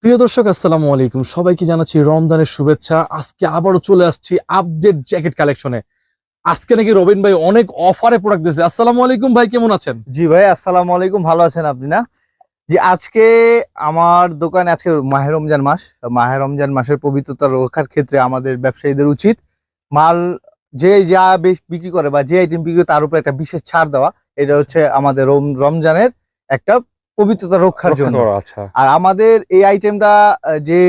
প্রিয় দর্শক, আসসালামু আলাইকুম। সবাইকে জানাচ্ছি রমজানের শুভেচ্ছা। আজকে আবারও চলে আসছি আপডেট জ্যাকেট কালেকশনে। আজকে নাকি রবিন ভাই অনেক অফারে প্রোডাক্ট দিয়েছে। আসসালামু আলাইকুম ভাই, কেমন আছেন? জি ভাই, আসসালামু আলাইকুম। ভালো আছেন আপনি? না জি, আজকে আমার দোকানে আজকে মাহে রমজান মাসের পবিত্রতা রক্ষার ক্ষেত্রে আমাদের ব্যবসায়ীদের উচিত মাল যে যা বিক্রি করে বা যে আইটেম বিক্রি করে তার উপর একটা বিশেষ ছাড় দেওয়া। এটা হচ্ছে আমাদের রমজানের একটা পবিত্রতা রক্ষার জন্য। আচ্ছা, আর আমাদের এই আইটেমটা যে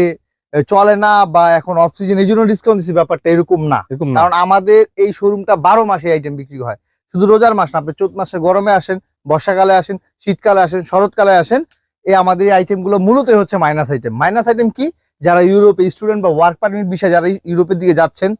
চলে না বা এখন অফ সিজন এই জন্য ডিসকাউন্ট দিচ্ছি, ব্যাপারটা এরকম না। এরকম না। কারণ আমাদের এই শোরুমটা 12 মাসে আইটেম বিক্রি হয়, শুধু রোজার মাস না। আপনি চৈত মাসে গরমে আসেন, বর্ষাকালে আসেন, শীতকালে আসেন, শরৎকালে আসেন, এই আমাদের এই আইটেম গুলো মূলত হচ্ছে মাইনাস আইটেম। মাইনাস আইটেম কি? যারা ইউরোপে স্টুডেন্ট বা ওয়ার্ক পারমিট বিষয়ে যারা ইউরোপের দিকে যাচ্ছেন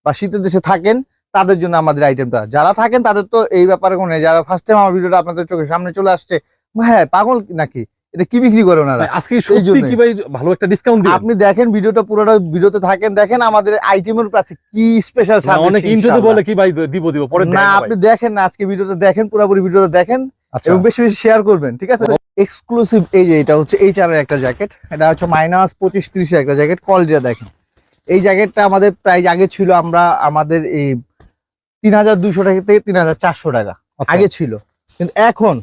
বা শীতের দেশে থাকেন, তাদের জন্য আমাদের আইটেমটা। যারা থাকেন তাদের তো এই ব্যাপারে কোনো নেই। যারা ফার্স্ট টাইম আমার ভিডিওটা আপনাদের চোখের সামনে চলে আসছে, হ্যাঁ পাগল নাকি, এটা কি বিক্রি করে ওনারা? আজকে সত্যি কি ভাই ভালো একটা ডিসকাউন্ট দিবেন? আপনি দেখেন ভিডিওটা, পুরোটা ভিডিওতে থাকেন, দেখেন আমাদের আইটেমের কাছে কি স্পেশাল ছাড় অনেক দিচ্ছি ইন্ট্রোতে ইনশাআল্লাহ। বলে কি ভাই দিব পরে না, দেয় না আপনি ভাই। দেখেন না, আজকে ভিডিওটা দেখেন, পুরোপুরি ভিডিওটা দেখেন আচ্ছা, এবং বেশি বেশি শেয়ার করবেন, ঠিক আছে? এক্সক্লুসিভ এই যে এটা হচ্ছে এইচআরের একটা জ্যাকেট, এটা হচ্ছে -25-30 একটা জ্যাকেট। কোয়ালিটিটা দেখেন। এই জ্যাকেটটা আমাদের প্রাইস আগে ছিল আমাদের এই 3200 টাকা থেকে 3400 টাকা আচ্ছা। আগে ছিল, কিন্তু এখন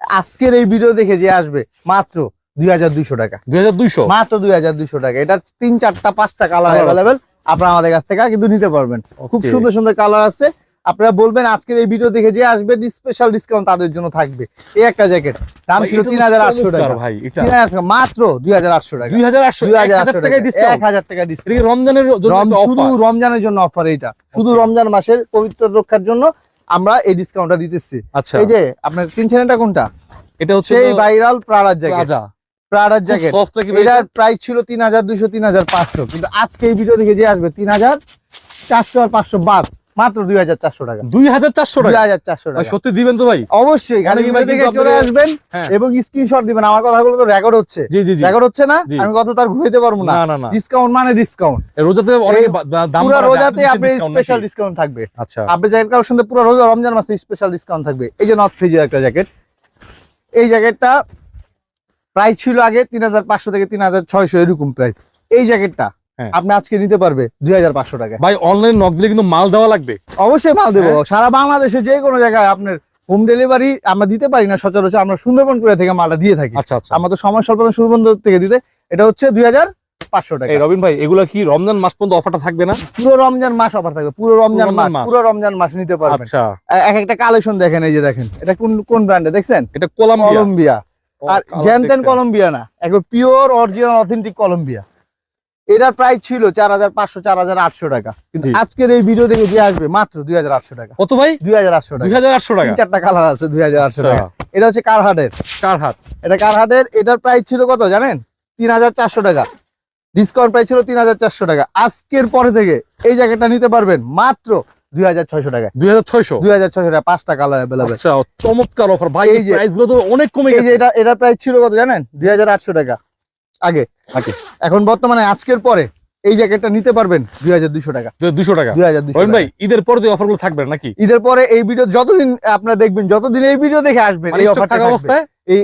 আজকের এই ভিডিও দেখে যে আসবে মাত্র 2200 টাকা, 2200 মাত্র 2200 টাকা। এটা 3, 4, 5টা কালার অ্যাভেলেবেল, আপনারা আমাদের কাছ থেকে কিন্তু নিতে পারবেন। খুব Okay. সুন্দর সুন্দর কালার আছে। আপনারা বলবেন আজকের এই ভিডিও দেখে যে আসবে, স্পেশাল ডিসকাউন্ট তাদের জন্য থাকবে। এই একটা জ্যাকেট দাম ভাই, ছিল এটা তো 3800 টাকা চমৎকার ভাই, এটা 3800 টাকা, মাত্র 2800 টাকা। 2800 1000 টাকায় ডিসকাউন্ট। 1000 টাকা এটা ডিসকাউন্ট কি রমজানের জন্য একটা শুধু অফার? রমজানের জন্য অফার। এইটা শুধু Okay. রমজান মাসের পবিত্র রক্ষার জন্য আমরা এই ডিসকাউন্টটা দিতেছি। আচ্ছা, এই যে আপনার চিনছেন এটা কোনটা? এটা হচ্ছে সেই ভাইরাল প্রাড়ার জ্যাকেট। রাজা প্রাড়ার জ্যাকেট, সফট নাকি ভাই? এটার প্রাইস ছিল 3200, 3500, কিন্তু আজকে এই ভিডিও দেখে যে আসবে 3400 আর 500 বাদ, মাত্র 2400 টাকা। 2400 টাকা 2400 ভাই, টাকা সত্যি দিবেন তো ভাই? অবশ্যই। খালি অনেকে ভাই ভিডিও দেখে কিন্তু চলে আপনাদের- আসবেন হ্যাঁ। এবং স্ক্রিনশট দিবেন। আমার কথাগুলো তো রেকর্ড হচ্ছে, জি জি জি। রেকর্ড হচ্ছে না, জি। আমি কথা তার ঘুরাইতে পারবো না। না না না, ডিসকাউন্ট মানে ডিসকাউন্ট, এই রোজাতে অনেক দাম পুরো বাড়ায়, রোজাতে আপনি আপনি discount স্পেশাল নাকি? ডিসকাউন্ট থাকবে। আচ্ছা, আপনি জ্যাকেট কালেকশন পুরো রোজা রমজান মাসে স্পেশাল ডিসকাউন্ট থাকবে। এই যে নর্থ ফেজের একটা জ্যাকেট, এই জ্যাকেটটা প্রাইস ছিল আগে 3500 থেকে 3600 এরকম প্রাইস। এই জ্যাকেটটা হ্যাঁ। আপনি আজকে নিতে পারবে 2500 টাকা। ভাই অনলাইন নক দিলে কিন্তু মাল দেওয়া লাগবে। অবশ্যই মাল দেবো। হ্যাঁ। সারা বাংলাদেশে যে কোনো জায়গায় আপনার হোম ডেলিভারি আমরা দিতে পারি না সচরাচর, আমরা সুন্দরবন করে থেকে মালটা দিয়ে থাকি। আচ্ছা আচ্ছা, আমাদের সময় স্বল্পতা সুন্দরবন থেকে দিতে। এটা হচ্ছে 2500 টাকা। এই রবিন ভাই, এগুলা কি রমজান মাস পর্যন্ত অফারটা থাকবে না? পুরো রমজান মাস অফার থাকবে, পুরো রমজান রমজান মাস। মাস, পুরো রমজান মাস নিতে পারবেন। আচ্ছা, এক একটা কালেকশন দেখেন, এই যে দেখেন, এটা কোন কোন ব্র্যান্ডে দেখছেন? এটা কলম্বিয়া। কলম্বিয়া। ও, আর কালার জেনতেন দেখছেন? কলম্বিয়া না, একবার পিওর অরিজিনাল অথেন্টিক কলম্বিয়া। এটার প্রাইস ছিল 4500, 4800 টাকা, কিন্তু জি। আজকের এই ভিডিও দেখে যে আসবে মাত্র 2800 টাকা। কত ভাই? 2800 টাকা। 2800 টাকা। 3-4টা কালার আছে 2800 আচ্ছা, টাকা। এটা হচ্ছে কারহাটের, কার হাত? এটা কারহাটের। এটার প্রাইস ছিল কত জানেন? 3400 টাকা। ডিসকাউন্ট প্রাইস ছিল 3400 টাকা। আজকের পরে থেকে এই জ্যাকেটটা নিতে পারবেন মাত্র 2600 টাকা। 2600। 2600 টাকা, 5টা কালার अवेलेबल। আচ্ছা, চমৎকার অফার ভাই। এই এই যে- প্রাইস গুলো তো অনেক কমে এই যে গেছে। এটা প্রাইস ছিল কত জানেন? 2800 টাকা আগে। আগে। এখন বর্তমানে আজকের পরে এই জ্যাকেটটা নিতে পারবেন 2200 টাকা। 200 টাকা। 2200 রবিন টাকা। ভাই, ঈদের পরে তো অফার গুলো থাকবে নাকি? ঈদের পরে এই ভিডিও যতদিন আপনারা দেখবেন, যতদিন এই ভিডিও দেখে আসবেন, মানে এই stock অফারটা থাকা থাকবে। অবস্থায়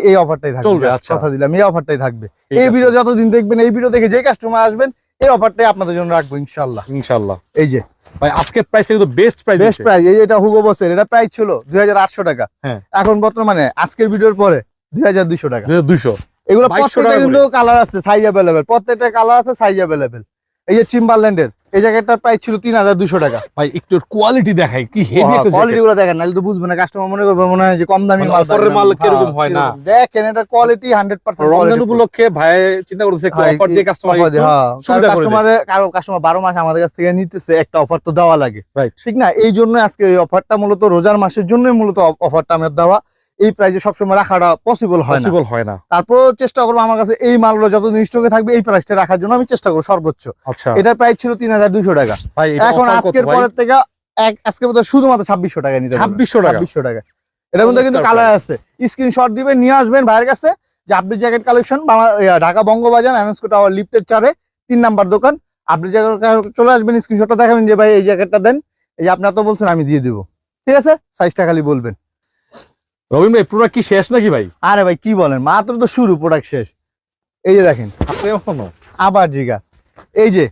এই অফারটাই থাকবে, চলবে, আচ্ছা। কথা দিলাম, এই অফারটাই থাকবে। ঠিক এই আছে। ভিডিও যতদিন দেখবেন, এই ভিডিও দেখে যে কাস্টমার আসবেন, এই অফারটাই আপনাদের জন্য রাখবো ইনশাআল্লাহ। ইনশাআল্লাহ। এই যে ভাই আজকের প্রাইসটা কিন্তু বেস্ট প্রাইস বেস্ট প্রাইস, এই যে এটা হুগো বসের, এটা প্রাইস ছিল 2800 টাকা। হ্যাঁ। এখন বর্তমানে আজকের ভিডিওর পরে 2200 টাকা। 200। এগুলো 2200 প্রত্যেকটা টাকা কিন্তু কালার আছে, সাইজ अवेलेबल, প্রত্যেকটা কালার আছে, সাইজ अवेलेबल। এই যে চিম্বারল্যান্ডের এই জ্যাকেটটার প্রাইস ছিল 3200 টাকা। ভাই একটু কোয়ালিটি দেখাই, কি হেভি একটা কোয়ালিটি জ্যাকেট। গুলো দেখেন, নাহলে তো বুঝবে না, কাস্টমার মনে করবে মনে হয় যে কম দামি মানে মাল। অফারের মাল কিরকম হয় না। দেখেন এটা কোয়ালিটি 100% রমজান উপলক্ষে ভাই চিন্তা করতেছে একটা অফার দিয়ে কাস্টমার সুবিধা করে দেয়। কাস্টমার 12 মাস আমাদের কাছ থেকে নিতেছে, একটা অফার তো দেওয়া লাগে, রাইট। ঠিক না? এই জন্য আজকে এই অফারটা মূলত রোজার মাসের জন্য মূলত অফারটা আমার দেওয়া। এই প্রাইসে সবসময় রাখাটা পসিবল হয় না, পসিবল হয় না। তারপর চেষ্টা করবো আমার কাছে এই মালগুলো যতদিন স্টকে থাকবে এই প্রাইসটা রাখার জন্য আমি চেষ্টা করবো সর্বোচ্চ। আচ্ছা এটার প্রাইস ছিল 3200 টাকা। ভাই, এটা এখন offer কত আজকের ভাই? পরের থেকে আজকে বোধহয় শুধুমাত্র 2600 টাকা নিতে পারবেন। 2600 টাকা। 2600 টাকা। এটার মধ্যে কিন্তু কালার আছে, স্ক্রিনশট দিবেন, নিয়ে আসবেন ভাইয়ের কাছে যে আপনি জ্যাকেট কালেকশন ঢাকা বঙ্গবাজার এনএসকো টাওয়ার লিফটের 4-এ 3 নাম্বার দোকান। আপনি জ্যাকেট চলে আসবেন, স্ক্রিনশটটা দেখাবেন যে ভাই এই জ্যাকেটটা দেন, এই যে আপনার তো বলছেন আমি দিয়ে দিব, ঠিক আছে? সাইজটা খালি বলবেন। রবিন ভাই, পুরো কি শেষ নাকি ভাই? আরে ভাই কি বলেন, মাত্র তো শুরু, প্রোডাক্ট শেষ। এই যে দেখেন আছে এখনো আবার জিগা, এই যে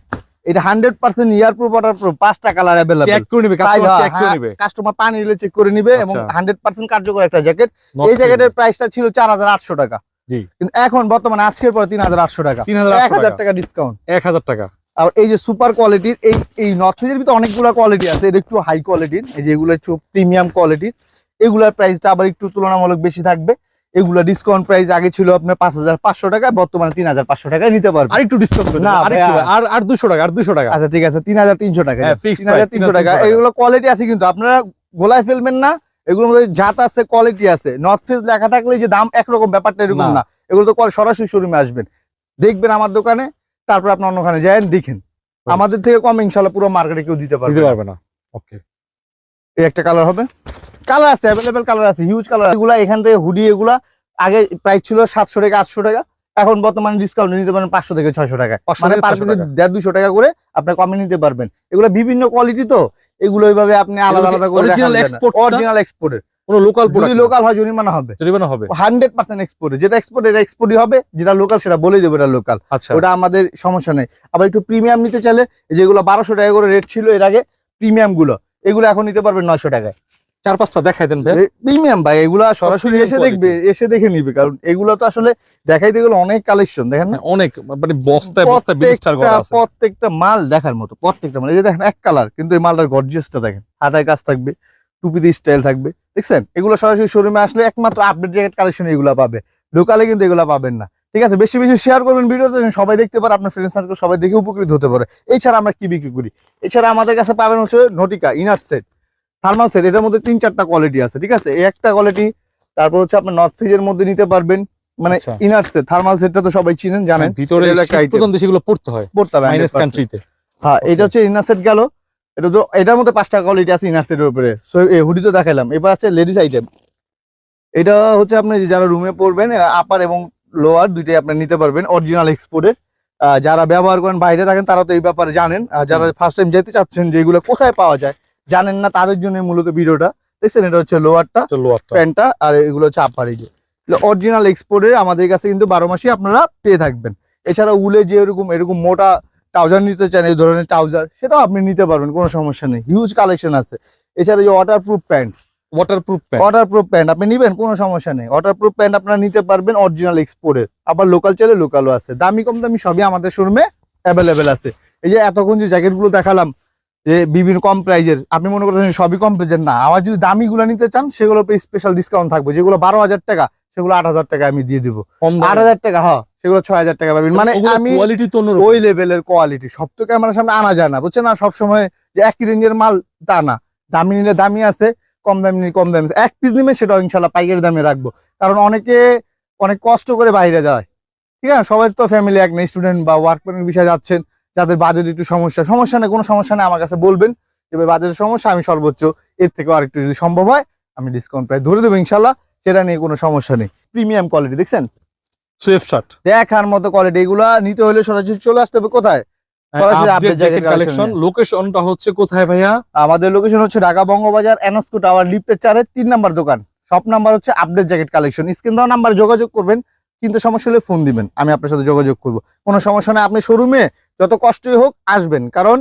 এটা 100% ইয়ার প্রুফ ওয়াটার প্রুফ, 5টা কালার अवेलेबल, চেক করে নিবে, কাস্টমার চেক করে নিবে, কাস্টমার পানি নিলে চেক করে নিবে এবং আচ্ছা। 100% কার্যকর একটা জ্যাকেট। Not এই clean। জ্যাকেটের প্রাইসটা ছিল 4800 টাকা, জি কিন্তু এখন বর্তমানে আজকের পরে 3800 টাকা, 1000 টাকা ডিসকাউন্ট। 1000 টাকা। আর এই যে সুপার কোয়ালিটির এই নর্থ ফেজের ভিতরে অনেকগুলো কোয়ালিটি আছে, এটা একটু হাই কোয়ালিটির, এই যে এগুলো একটু প্রিমিয়াম কোয়ালিটির, এগুলার প্রাইসটা আবার একটু তুলনামূলক বেশি থাকবে। এগুলা ডিসকাউন্ট প্রাইস আগে ছিল আপনার 5500 টাকা, বর্তমানে 3500 টাকায় নিতে পারবেন। আরেকটু ডিসকাউন্ট করে না না, আরেকটু ভাইয়া। আর 200 টাকা, আর 200 টাকা। আচ্ছা ঠিক আছে, 3300 টাকা, হ্যাঁ, fixed price, 3300 টাকা। 3300 এগুলো কোয়ালিটি আছে, কিন্তু আপনারা গোলায় ফেলবেন না, এগুলোর মধ্যে জাত আছে, কোয়ালিটি আছে। নর্থ ফেজ লেখা থাকলে যে দাম একরকম, ব্যাপারটা এরকম না। না। এগুলো তো সরাসরি শোরুমে আসবেন, দেখবেন আমার দোকানে, তারপর আপনি অন্যখানে যান দেখেন, আমাদের থেকে কম ইনশাআল্লাহ পুরো মার্কেটে কেউ দিতে দিতে পারবে পারবে না। ওকে, এই একটা কালার হবে, কালার আছে অ্যাভেলেবেল, কালার আছে, হিউজ কালার। এগুলা এখান থেকে হুডি, এগুলা আগে প্রাইস ছিল 700 টাকা 800 টাকা, এখন বর্তমানে ডিসকাউন্ট নিতে পারেন 500 থেকে 600 টাকা, 500 মানে থেকে পার 600 পিসে টাকা। 150-200 টাকা করে আপনি কমে নিতে পারবেন। এগুলো বিভিন্ন কোয়ালিটি, তো এগুলো এইভাবে আপনি আলাদা আলাদা করে original export না? অরিজিনাল এক্সপোর্টের। কোন লোকাল যদি প্রোডাক্ট লোকাল হয় জরিমানা হবে, জরিমানা হবে। 100% এক্সপোর্ট, যেটা এক্সপোর্ট এটা এক্সপোর্টই হবে, যেটা লোকাল সেটা বলে দেবো এটা লোকাল, আচ্ছা, ওটা আমাদের সমস্যা নেই। আবার একটু প্রিমিয়াম নিতে চাইলে, যেগুলো 1200 টাকা করে রেট ছিল এর আগে, প্রিমিয়াম গুলো এগুলো এখন নিতে পারবেন 900 টাকায়। 4-5টা দেখাই দেন ভাই। প্রিমিয়াম ভাই, এগুলা সরাসরি premium এসে quality। দেখবে, এসে দেখে নিবে, কারণ এগুলো তো আসলে দেখাইতে গেলে অনেক কালেকশন, দেখেন না, হ্যাঁ, অনেক মানে বস্তায় বস্তায় বিস্টার করা আছে। প্রত্যেকটা মাল দেখার মতো, প্রত্যেকটা মাল। এই যে দেখেন এক কালার, কিন্তু এই মালটার গর্জিয়াসটা দেখেন, হাতায় কাজ থাকবে, টুপিতে স্টাইল থাকবে, দেখছেন? এগুলো সরাসরি শোরুমে আসলে একমাত্র আপডেট জ্যাকেট কালেকশন এগুলো পাবে, লোকালে কিন্তু এগুলো পাবেন না। ঠিক আছে, বেশি বেশি শেয়ার করবেন ভিডিওতে, সবাই দেখতে পারে, আপনার ফ্রেন্ড সার্কেল সবাই দেখে উপকৃত হতে পারে। এছাড়া আমরা কি বিক্রি করি, এছাড়া আমাদের কাছে পাবেন হচ্ছে Nautika inner set, thermal set, এটার মধ্যে 3-4টা কোয়ালিটি আছে। ঠিক আছে, এই একটা কোয়ালিটি, তারপর হচ্ছে আপনার নর্থ ফেজের মধ্যে নিতে পারবেন, মানে আচ্ছা। ইনার সেট, থার্মাল সেটটা তো সবাই চিনেন জানেন, ভিতরে এটা হলো একটা item। প্রধান দেশগুলো পড়তে হয় পড়তে হবে মাইনাস 100%। কান্ট্রিতে। হ্যাঁ, Okay. এটা হচ্ছে ইনার সেট গেল। এটা তো এটার মধ্যে 5টা কোয়ালিটি আছে ইনার সেটের উপরে, সো এই হুডি তো দেখাইলাম। এবার আছে লেডিস আইটেম, এটা হচ্ছে আপনি যারা রুমে পরবেন, আপার এবং লোয়ার দুইটাই আপনি নিতে পারবেন, অরিজিনাল এক্সপোর্টের। যারা ব্যবহার করেন বাইরে থাকেন তারা তো এই ব্যাপারে জানেন, আর যারা ফার্স্ট টাইম যেতে চাচ্ছেন যে এগুলো কোথায় পাওয়া যায় জানেন না, তাদের জন্য মূলত ভিডিওটা দেখছেন। এটা হচ্ছে লোয়ারটা, লোয়ারটা প্যান্টটা, আর এগুলো হচ্ছে আপার। এই যে অরিজিনাল এক্সপোর্টের আমাদের কাছে কিন্তু 12 মাসই আপনারা পেয়ে থাকবেন। এছাড়া উলে যে এরকম মোটা ট্রাউজার নিতে চান, এই ধরনের ট্রাউজার, সেটাও আপনি নিতে পারবেন, কোনো সমস্যা নেই, হিউজ কালেকশন আছে। এছাড়া যে waterproof pant, waterproof pant. Waterproof pant আপনি নিবেন, কোনো সমস্যা নেই, ওয়াটারপ্রুফ প্যান্ট আপনারা নিতে পারবেন অরিজিনাল এক্সপোর্টের। আবার লোকাল চাইলে লোকালও আছে, দামি কম দামি সবই আমাদের শোরুমে অ্যাভেলেবেল আছে। এই যে এতক্ষণ যে জ্যাকেটগুলো দেখালাম, যে বিভিন্ন কম প্রাইজের, আপনি মনে করতেছেন সবই কম প্রাইজের, না, আমার যদি দামিগুলো নিতে চান সেগুলো স্পেশাল ডিসকাউন্ট থাকবে। যেগুলো 12,000 টাকা সেগুলো 8,000 টাকা আমি দিয়ে দিব, কম 8,000 টাকা, হ্যাঁ সেগুলো 6,000 টাকা পাবেন। মানে আমি কোয়ালিটি তো অন্যরকম। ওই লেভেলের কোয়ালিটি সব তো ক্যামেরার সামনে আনা যায় না, বুঝছেন না, সবসময় যে একই রেঞ্জের মাল তা না, দামি নিলে দামি আছে, কম দামি নিলে কম দামি আছে। এক পিস নিবে সেটাও ইনশাল্লাহ পাইকারি দামে রাখবো, কারণ অনেকে অনেক কষ্ট করে বাইরে যায়। ঠিক আছে, সবাই তো ফ্যামিলি এক নেই, স্টুডেন্ট বা ওয়ার্ক পয়েন্টের বিষয়ে যাচ্ছেন, যাদের বাজেট একটু সমস্যা নেই, কোনো সমস্যা নেই, আমার কাছে বলবেন যে বাজেটের সমস্যা, আমি সর্বোচ্চ এর থেকে আরেকটু যদি সম্ভব হয় আমি ডিসকাউন্ট প্রাইস ধরে দেবো ইনশাল্লাহ, সেটা নিয়ে কোনো সমস্যা নেই। প্রিমিয়াম কোয়ালিটি দেখছেন, সুয়েফ শার্ট দেখার মতো কোয়ালিটি। এগুলা নিতে হলে সরাসরি চলে আসতে হবে কোথায়, সরাসরি আপডেট জ্যাকেট কালেকশন। লোকেশনটা হচ্ছে কোথায় ভাইয়া? আমাদের লোকেশন হচ্ছে ঢাকা বঙ্গবাজার এনস্কো টাওয়ার লিফটের 4-এর 3 নাম্বার দোকান। শপ নাম্বার হচ্ছে আপডেট জ্যাকেট কালেকশন। স্ক্রিন দেওয়া নাম্বার যোগাযোগ করবেন, কিন্তু সমস্যা হলে ফোন দিবেন, আমি আপনার সাথে যোগাযোগ করব, কোনো সমস্যা নেই। আপনি শোরুমে যত কষ্টই হোক আসবেন, কারণ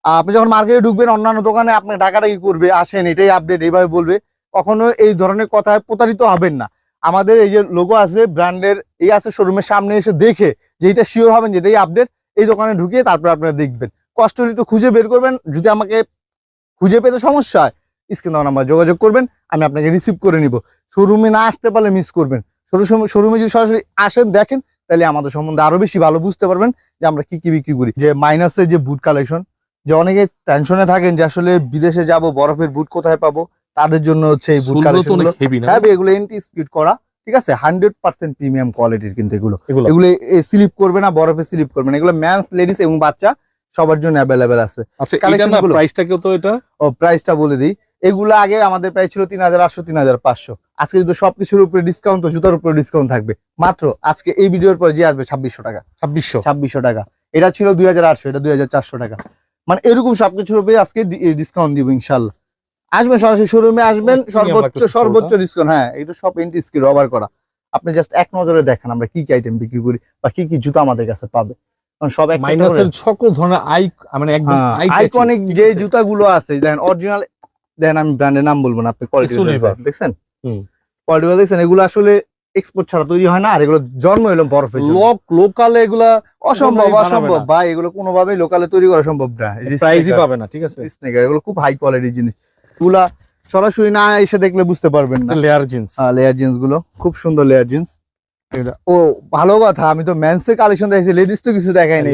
আপনি যখন মার্কেটে ঢুকবেন অন্যান্য দোকানে আপনি ডাকাডাকি করবে, আসেন এটাই আপডেট এইভাবে বলবে, কখনো এই ধরনের কথায় প্রতারিত হবেন না। আমাদের এই যে লোগো আছে ব্র্যান্ডের, এই আছে শোরুমের সামনে এসে দেখে যে এটা শিওর হবেন যেটাই আপডেট, এই দোকানে ঢুকিয়ে তারপর আপনারা দেখবেন। কষ্ট হলে একটু খুঁজে বের করবেন, যদি আমাকে খুঁজে পেতে সমস্যা হয় স্ক্রিন দেওয়া নাম্বার যোগাযোগ করবেন, আমি আপনাকে রিসিভ করে নিব। শোরুমে না আসতে পারলে মিস করবেন, শোরুমে যদি সরাসরি আসেন দেখেন, তাহলে আমাদের সম্বন্ধে আরো বেশি ভালো বুঝতে পারবেন যে আমরা কি কি বিক্রি করি। যে মাইনাসের যে বুট কালেকশন, যে অনেকে টেনশনে থাকেন যে আসলে বিদেশে যাব, বরফের বুট কোথায় পাবো, তাদের জন্য হচ্ছে এই বুট কালেকশন গুলো। হ্যাঁ, এগুলো এন্টি স্কিড করা, ঠিক আছে, 100% প্রিমিয়াম কোয়ালিটির, কিন্তু এগুলো স্লিপ করবে না, বরফে স্লিপ করবে না। এগুলো ম্যানস, লেডিস এবং বাচ্চা সবার জন্য অ্যাভেলেবেল আছে। আচ্ছা, এটা না প্রাইসটা কি তো এটা? ও প্রাইসটা বলে দিই, এগুলো আগে আমাদের প্রাইস ছিল 3,800 3,500। আজকে যদি সবকিছুর উপরে ডিসকাউন্ট, তো জুতার উপরে ডিসকাউন্ট থাকবে মাত্র আজকে এই ভিডিওর পরে যে আসবে 2,600 টাকা। 2600 টাকা। এটা ছিল 2,800, এটা 2,400 টাকা। মানে এরকম সবকিছুর উপরে আজকে ডিসকাউন্ট দিব ইনশাল্লাহ। আসবেন সরাসরি শোরুমে আসবেন, সর্বোচ্চ ডিসকাউন্ট। হ্যাঁ, এটা সব এন্টি স্কিন রবার করা, আপনি জাস্ট এক নজরে দেখেন আমরা কি কি আইটেম বিক্রি করি বা কি কি জুতা আমাদের কাছে পাবে, কারণ সব এক মাইনাসের সকল ধরনের মানে একদম আইকনিক যে জুতাগুলো আছে দেখেন অরিজিনাল, দেখেন আমি ব্র্যান্ডের নাম বলবো না, আপনি কোয়ালিটি দেখছেন, কোয়ালিটি দেখছেন, এগুলো আসলে এক্সপোর্ট ছাড়া তৈরি হয় না, আর এগুলো জন্ম হলো বরফের জন্য, লোকালে এগুলা অসম্ভব ভাই, এগুলো কোনোভাবেই লোকালে তৈরি করা সম্ভব না, প্রাইসই পাবে না, ঠিক আছে, স্নেকার এগুলো খুব হাই কোয়ালিটির জিনিস, এগুলা সরাসরি না এসে দেখলে বুঝতে পারবেন না। লেয়ার জিন্স, লেয়ার জিন্স গুলো খুব সুন্দর, লেয়ার জিন্স। ও ভালো কথা, আমি তো মেন্সের কালেকশন দেখছি, লেডিস তো কিছু দেখাই নাই,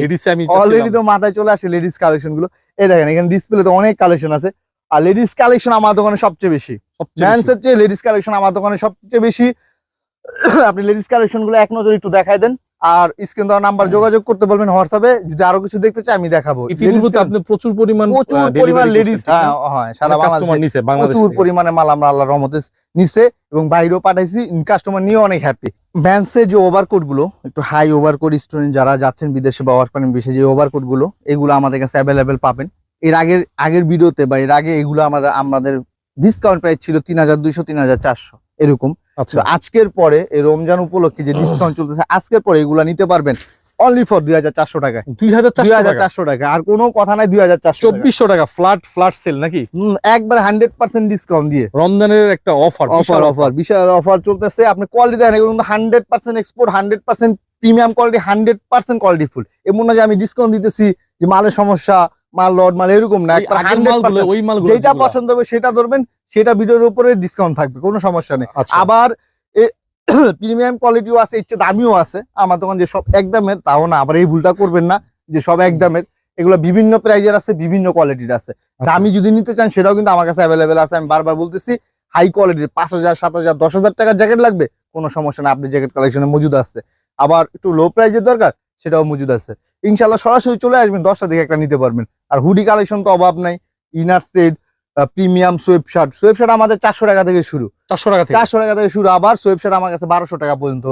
অলরেডি তো মাথায় চলে আসে লেডিস কালেকশন গুলো। এই দেখেন এখানে ডিসপ্লে তো অনেক কালেকশন আছে, আর লেডিস কালেকশন আমার দোকানে সবচেয়ে বেশি, মেন্সের চেয়ে লেডিস কালেকশন আমার দোকানে সবচেয়ে বেশি। আপনি লেডিস কালেকশন গুলো এক নজর একটু দেখাই দেন, আর স্ক্রিন দেওয়া নাম্বার যোগাযোগ করতে বলবেন হোয়াটসঅ্যাপে, যদি আরো কিছু দেখতে চাই আমি দেখাবো। ইতিমধ্যে আপনি প্রচুর পরিমাণ লেডিস, হ্যাঁ সারা বাংলাদেশে প্রচুর পরিমাণে মাল আমরা আল্লাহর রহমতে নিছে এবং বাইরেও পাঠাইছি, কাস্টমার নিয়ে অনেক হ্যাপি। ভ্যান্সে যে ওভারকোট গুলো একটু হাই ওভারকোট, স্টুডেন্ট যারা যাচ্ছেন বিদেশে বা ওয়ার্ক পারমিট বেশি, যে ওভারকোট গুলো এগুলো আমাদের কাছে অ্যাভেলেবেল পাবেন। এর আগের ভিডিওতে বা এর আগে এগুলো আমাদের ডিসকাউন্ট প্রাইস ছিল 3200 3400 এরকম। আচ্ছা, আজকের পরে এই রমজান উপলক্ষে যে ডিসকাউন্ট চলতেছে, আজকের পরে এগুলা নিতে পারবেন অনলি ফর 2400 টাকায়, 2400 টাকা, আর কোনো কথা নাই, 2400 2400 টাকা ফ্ল্যাট সেল নাকি, একবার 100% ডিসকাউন্ট দিয়ে রমজানের একটা অফার বিশাল অফার চলতেছে। আপনি কোয়ালিটি দেখেন, এগুলো 100% export, 100% premium quality, 100% quality full. এমন না যে আমি ডিসকাউন্ট দিতেছি যে মালের সমস্যা, মাল লট মাল এরকম না, যেটা পছন্দ হবে সেটা ধরবেন, সেটা ভিডিওর উপরে ডিসকাউন্ট থাকবে, কোনো সমস্যা নেই। আবার প্রিমিয়াম কোয়ালিটিও আছে, ইচ্ছে দামিও আছে আমার দোকান, যে সব একদমের তাও না, আবার এই ভুলটা করবেন না যে সব একদমের, এগুলো বিভিন্ন প্রাইজের আছে, বিভিন্ন কোয়ালিটির আছে। দামি যদি নিতে চান সেটাও কিন্তু আমার কাছে অ্যাভেলেবেল আছে। আমি বারবার বলতেছি হাই কোয়ালিটির 5000 7000 10000 টাকার জ্যাকেট লাগবে, কোনো সমস্যা না, আপনি জ্যাকেট কালেকশনে মজুদ আছে। আবার একটু লো প্রাইজের দরকার, সেটাও মজুদ আছে। ইনশাল্লাহ সরাসরি চলে আসবেন, 10টা দিকে একটা নিতে পারবেন। আর হুডি কালেকশন তো অভাব নাই, ইনার সেট, প্রিমিয়াম সোয়েব শার্ট আমাদের 400 টাকা থেকে শুরু, 400 টাকা থেকে শুরু। আবার সোয়েব শার্ট আমার কাছে 1200 টাকা পর্যন্ত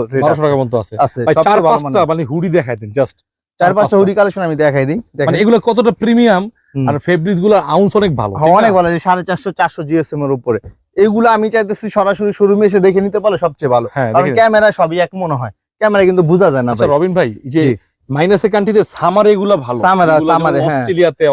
আছে। মানে হুডি দেখাই দেন, জাস্ট 4-5টা হুডি কালেকশন আমি দেখাই দিই, মানে এগুলো কতটা প্রিমিয়াম, আর ফেব্রিক্স গুলোর আউন্স অনেক ভালো, অনেক ভালো, 450-400 জিএসএম এর উপরে। এগুলো আমি চাইতেছি সরাসরি শোরুমে এসে দেখে নিতে পারলে সবচেয়ে ভালো, কারণ ক্যামেরা সবই এক মনে হয়, ক্যামেরা কিন্তু বোঝা যায় না। আচ্ছা রবিন ভাই, যে মাইনাসের কান্ট্রিতে সামার এগুলো ভালো, সামারে অস্ট্রেলিয়াতে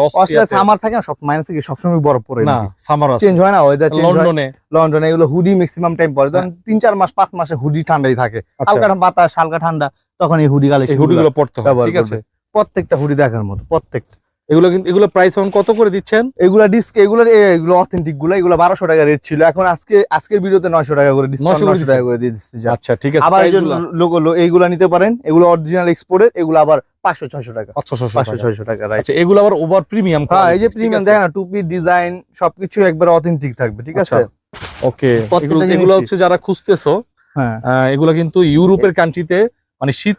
সামার থাকে না, সব মাইনাসে কি সবসময় বরফ পড়ে না, সামার চেঞ্জ হয় না, ওয়েদার চেঞ্জ হয়। লন্ডনে এগুলো হুডি ম্যাক্সিমাম টাইম পরে, ধরেন 3-4 মাস 5 মাসে হুডি ঠান্ডাই থাকে, হালকা বাতাস হালকা ঠান্ডা, তখন এই হুডি কালেকশন হুডিগুলো পড়তে হবে, ঠিক আছে, প্রত্যেকটা হুডি দেখার মতো প্রত্যেকটা। এগুলো প্রাইস এখন কত করে দিচ্ছেন? এগুলো অথেন্টিক গুলো, এগুলো 1200 টাকা রেট ছিল, এখন আজকের ভিডিওতে 900 টাকা করে ডিসকাউন্ট, 900 টাকা করে দিয়ে দিচ্ছি। আচ্ছা ঠিক আছে, আবার এইগুলো নিতে পারেন, এগুলো অরিজিনাল এক্সপোর্টের, এগুলো আবার 500-600 টাকা, 500-600 টাকা। আচ্ছা, এগুলো আবার ওভার প্রিমিয়াম, হ্যাঁ এই যে প্রিমিয়াম দেখেন না, টুপি ডিজাইন সবকিছু একবার অথেন্টিক থাকবে, ঠিক আছে। ওকে, এগুলো হচ্ছে যারা খুঁজতেছো, হ্যাঁ এগুলো কিন্তু ইউরোপের কান্ট্রিতে, মানে শীত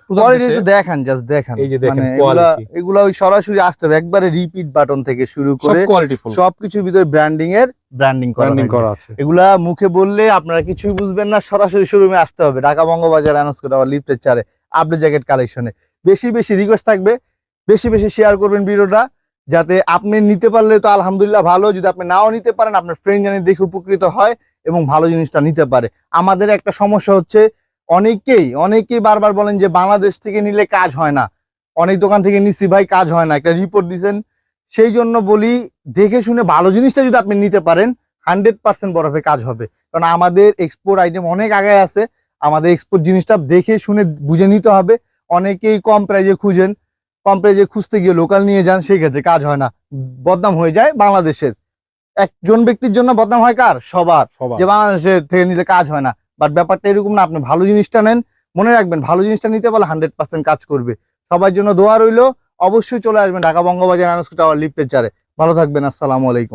দেখেন, জাস্ট দেখেন, এই যে দেখেন এগুলা ওই সরাসরি আসতে হবে, একবারে রিপিট বাটন থেকে শুরু করে সবকিছুর ভিতরে ব্র্যান্ডিং করা আছে। এগুলা মুখে বললে আপনারা কিছুই বুঝবেন না, সরাসরি শোরুমে আসতে হবে, ঢাকা বঙ্গবাজার আনাউন্স করে আবার লিফটের 4-এ আপডেট জ্যাকেট কালেকশনে। বেশি রিকোয়েস্ট থাকবে, বেশি শেয়ার করবেন ভিডিওটা, যাতে আপনি নিতে পারলে তো আলহামদুলিল্লাহ ভালো, যদি আপনি নাও নিতে পারেন আপনার ফ্রেন্ড জানি দেখে উপকৃত হয় এবং ভালো জিনিসটা নিতে পারে। আমাদের একটা সমস্যা হচ্ছে, অনেকেই বারবার বলেন যে বাংলাদেশ থেকে নিলে কাজ হয় না, অনেক দোকান থেকে নিচ্ছি ভাই কাজ হয় না, একটা রিপোর্ট দিচ্ছেন। সেই জন্য বলি, দেখে শুনে ভালো জিনিসটা যদি আপনি নিতে পারেন 100% বরফে কাজ হবে, কারণ আমাদের এক্সপোর্ট আইটেম অনেক আগে আছে, আমাদের এক্সপোর্ট জিনিসটা দেখে শুনে বুঝে নিতে হবে। অনেকেই কম প্রাইজে খুঁজতে গিয়ে লোকাল নিয়ে যান, সেই ক্ষেত্রে কাজ হয় না, বদনাম হয়ে যায় বাংলাদেশের। একজন ব্যক্তির জন্য বদনাম হয় কার? সবার, যে বাংলাদেশের থেকে নিলে কাজ হয় না। বাট ব্যাপারটা এরকম না, আপনি ভালো জিনিসটা নেন, মনে রাখবেন ভালো জিনিসটা নিতে পারলে 100% কাজ করবে। সবার জন্য দোয়া রইলো, অবশ্যই চলে আসবেন ঢাকা বঙ্গবাজার আনাউন্স টাওয়ার লিফটের 4-এ। ভালো থাকবেন, আসসালামু আলাইকুম।